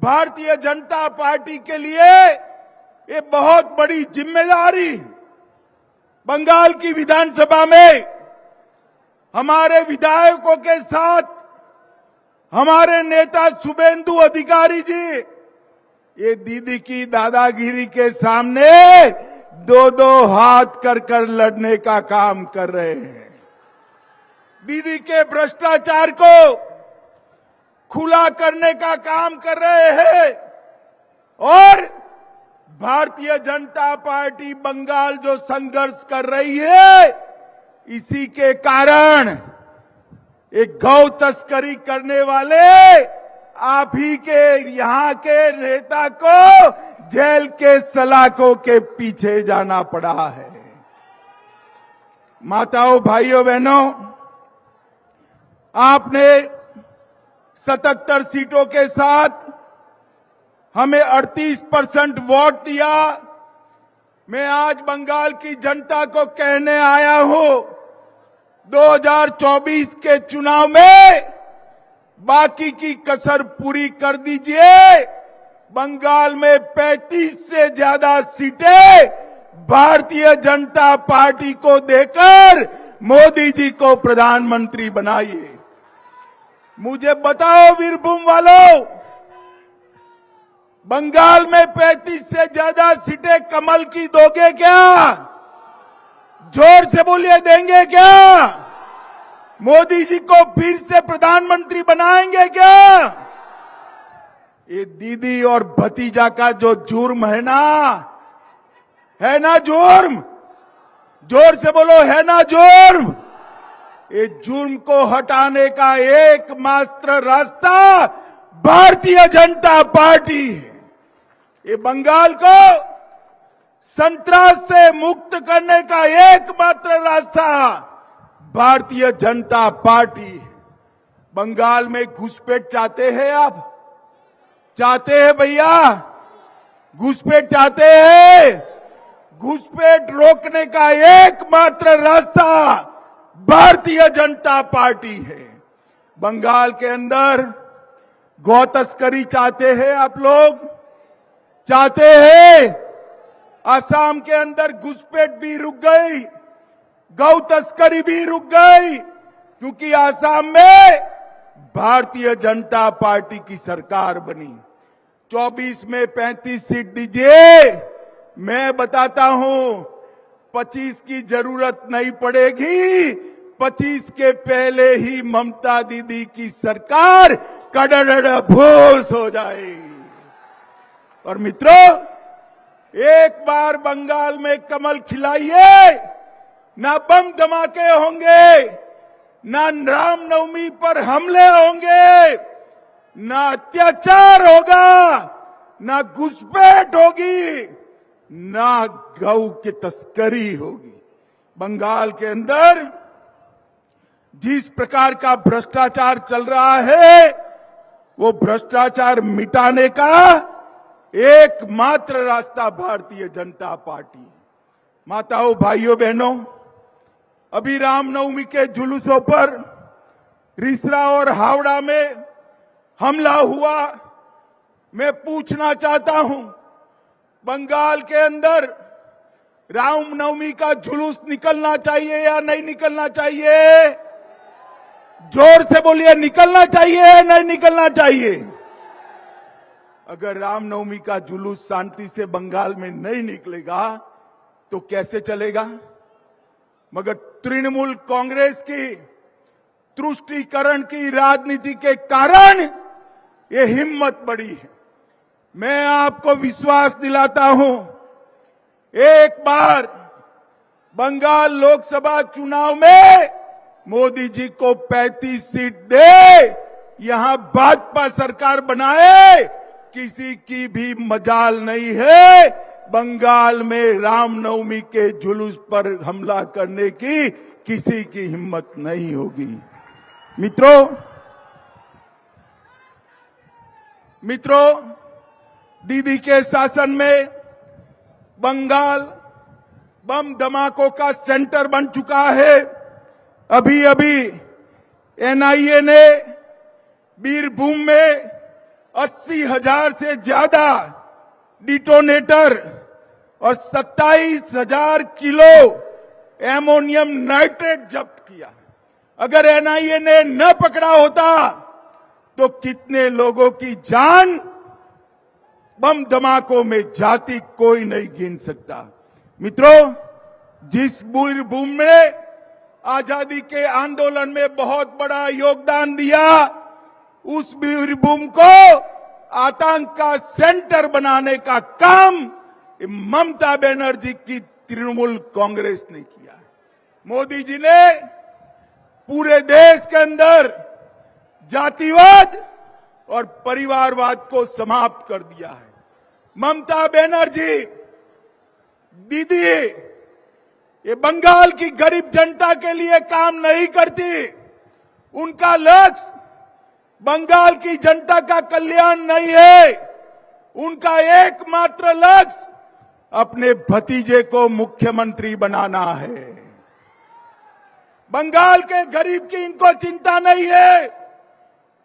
Bharatiya Janata party के लिए ये बहुत बड़ी जिम्मेदारी। बंगाल की विधानसभा में हमारे विधायकों के साथ हमारे नेता शुभेंदु अधिकारी जी ये दीदी की दादागिरी के सामने दो दो हाथ कर लड़ने का काम कर रहे हैं। दीदी के भ्रष्टाचार को खुला करने का काम कर रहे हैं और भारतीय जनता पार्टी बंगाल जो संघर्ष कर रही है, इसी के कारण एक गौ तस्करी करने वाले आप ही के यहां के नेता को जेल के सलाखों के पीछे जाना पड़ा है। माताओं, भाइयों, बहनों, आपने 77 सीटों के साथ हमें 38% वोट दिया। मैं आज बंगाल की जनता को कहने आया हूं, 2024 के चुनाव में बाकी की कसर पूरी कर दीजिए। बंगाल में 35 से ज्यादा सीटें भारतीय जनता पार्टी को देकर मोदी जी को प्रधानमंत्री बनाइए। मुझे बताओ वीरभूम वालों, बंगाल में 35 से ज्यादा सीटें कमल की दोगे क्या? जोर से बोलिए, देंगे क्या? मोदी जी को फिर से प्रधानमंत्री बनाएंगे क्या? ये दीदी और भतीजा का जो जुर्म है ना जुर्म? जोर से बोलो, है ना जुर्म? ये जुर्म को हटाने का एकमात्र रास्ता भारतीय जनता पार्टी है। ये बंगाल को संतरास से मुक्त करने का एकमात्र रास्ता भारतीय जनता पार्टी है। बंगाल में घुसपैठ चाहते हैं आप? चाहते हैं भैया? घुसपैठ चाहते हैं? घुसपैठ रोकने का एकमात्र रास्ता भारतीय जनता पार्टी है। बंगाल के अंदर गौ तस्करी चाहते हैं आप लोग? चाहते हैं? असम के अंदर घुसपैठ भी रुक गई, गौ तस्करी भी रुक गई, क्योंकि असम में भारतीय जनता पार्टी की सरकार बनी। 24 में 35 सीट दीजिए, मैं बताता हूं 25 की जरूरत नहीं पड़ेगी। 25 के पहले ही ममता दीदी की सरकार कड़ड़ भूस हो जाएगी। और मित्रों, एक बार बंगाल में कमल खिलाइए, ना बम धमाके होंगे, ना रामनवमी पर हमले होंगे, ना अत्याचार होगा, ना घुसपैठ होगी, ना गौ की तस्करी होगी। बंगाल के अंदर जिस प्रकार का भ्रष्टाचार चल रहा है, वो भ्रष्टाचार मिटाने का एकमात्र रास्ता भारतीय जनता पार्टी है। माताओं, भाइयों, बहनों, अभी रामनवमी के जुलूसों पर रिसरा और हावड़ा में हमला हुआ। मैं पूछना चाहता हूं, बंगाल के अंदर रामनवमी का जुलूस निकलना चाहिए या नहीं निकलना चाहिए? जोर से बोलिए, निकलना चाहिए या नहीं निकलना चाहिए? अगर रामनवमी का जुलूस शांति से बंगाल में नहीं निकलेगा तो कैसे चलेगा? मगर तृणमूल कांग्रेस की तुष्टीकरण की राजनीति के कारण ये हिम्मत बढ़ी है। मैं आपको विश्वास दिलाता हूं, एक बार बंगाल लोकसभा चुनाव में मोदी जी को 35 सीट दे, यहां भाजपा सरकार बनाए, किसी की भी मजाल नहीं है बंगाल में रामनवमी के जुलूस पर हमला करने की। किसी की हिम्मत नहीं होगी। मित्रों, दीदी के शासन में बंगाल बम धमाकों का सेंटर बन चुका है। अभी एनआईए ने बीरभूम में 80,000 से ज्यादा डिटोनेटर और 27,000 किलो एमोनियम नाइट्रेट जब्त किया। अगर एनआईए ने न पकड़ा होता तो कितने लोगों की जान बम धमाकों में जाती कोई नहीं गिन सकता। मित्रों, जिस वीरभूमि में आजादी के आंदोलन में बहुत बड़ा योगदान दिया, उस वीरभूमि को आतंक का सेंटर बनाने का काम ममता बनर्जी की तृणमूल कांग्रेस ने किया है। मोदी जी ने पूरे देश के अंदर जातिवाद और परिवारवाद को समाप्त कर दिया है। ममता बनर्जी दीदी ये बंगाल की गरीब जनता के लिए काम नहीं करती। उनका लक्ष्य बंगाल की जनता का कल्याण नहीं है। उनका एकमात्र लक्ष्य अपने भतीजे को मुख्यमंत्री बनाना है। बंगाल के गरीब की इनको चिंता नहीं है।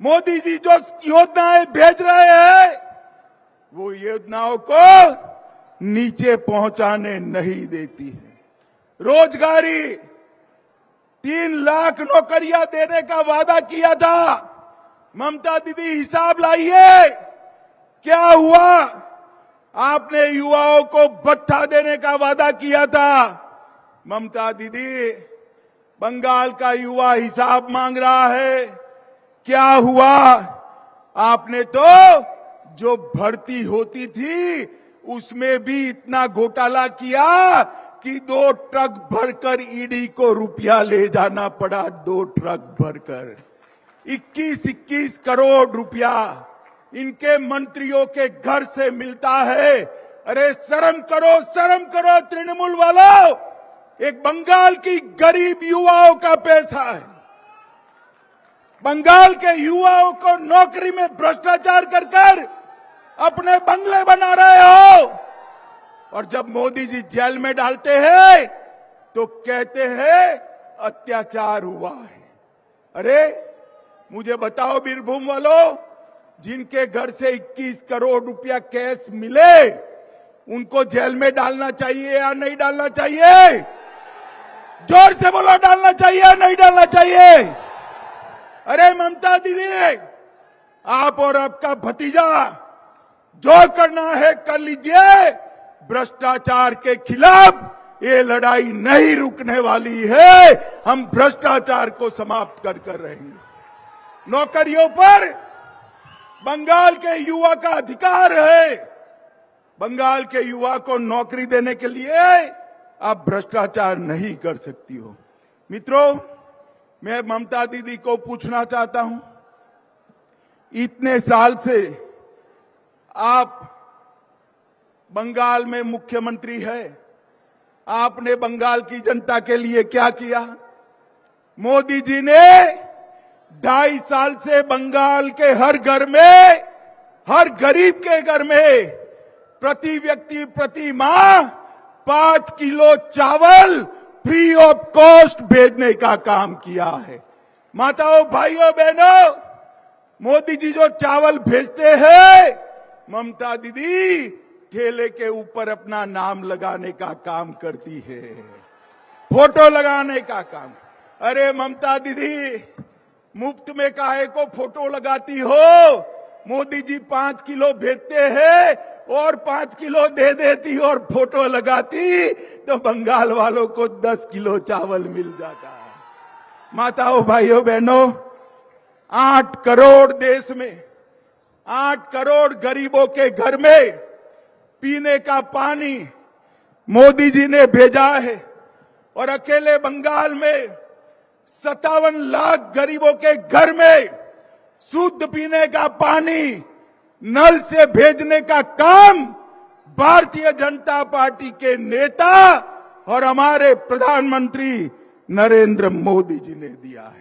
मोदी जी जो योजनाएं भेज रहे हैं वो योजनाओं को नीचे पहुंचाने नहीं देती है। रोजगारी 3 लाख नौकरियां देने का वादा किया था। ममता दीदी हिसाब लाइए क्या हुआ। आपने युवाओं को भत्ता देने का वादा किया था। ममता दीदी बंगाल का युवा हिसाब मांग रहा है, क्या हुआ। आपने तो जो भर्ती होती थी उसमें भी इतना घोटाला किया कि 2 ट्रक भरकर ईडी को रुपया ले जाना पड़ा। 2 ट्रक भरकर 21 करोड़ रुपया इनके मंत्रियों के घर से मिलता है। अरे शर्म करो तृणमूल वालों। एक बंगाल की गरीब युवाओं का पैसा है। बंगाल के युवाओं को नौकरी में भ्रष्टाचार कर अपने बंगले बना रहे हो। और जब मोदी जी जेल में डालते हैं तो कहते हैं अत्याचार हुआ है। अरे मुझे बताओ वीरभूम वालों, जिनके घर से 21 करोड़ रुपया कैश मिले उनको जेल में डालना चाहिए या नहीं डालना चाहिए? जोर से बोलो, डालना चाहिए या नहीं डालना चाहिए? अरे ममता दीदी, आप और आपका भतीजा जो करना है कर लीजिए। भ्रष्टाचार के खिलाफ ये लड़ाई नहीं रुकने वाली है। हम भ्रष्टाचार को समाप्त कर रहेंगे। नौकरियों पर बंगाल के युवा का अधिकार है। बंगाल के युवा को नौकरी देने के लिए आप भ्रष्टाचार नहीं कर सकती हो। मित्रों, मैं ममता दीदी को पूछना चाहता हूं, इतने साल से आप बंगाल में मुख्यमंत्री है, आपने बंगाल की जनता के लिए क्या किया? मोदी जी ने 2.5 साल से बंगाल के हर घर में, हर गरीब के घर में प्रति व्यक्ति प्रति माह 5 किलो चावल फ्री ऑफ कॉस्ट भेजने का काम किया है। माताओं, भाइयों, बहनों, मोदी जी जो चावल भेजते हैं, ममता दीदी ठेले के ऊपर अपना नाम लगाने का काम करती है, फोटो लगाने का काम। अरे ममता दीदी, मुफ्त में काहे को फोटो लगाती हो? मोदी जी 5 किलो भेजते हैं और 5 किलो दे देती और फोटो लगाती तो बंगाल वालों को 10 किलो चावल मिल जाता। माताओं, भाइयों, बहनों, 8 करोड़ देश में 8 करोड़ गरीबों के घर में पीने का पानी मोदी जी ने भेजा है। और अकेले बंगाल में 57 लाख गरीबों के घर में शुद्ध पीने का पानी नल से भेजने का काम भारतीय जनता पार्टी के नेता और हमारे प्रधानमंत्री नरेंद्र मोदी जी ने दिया है।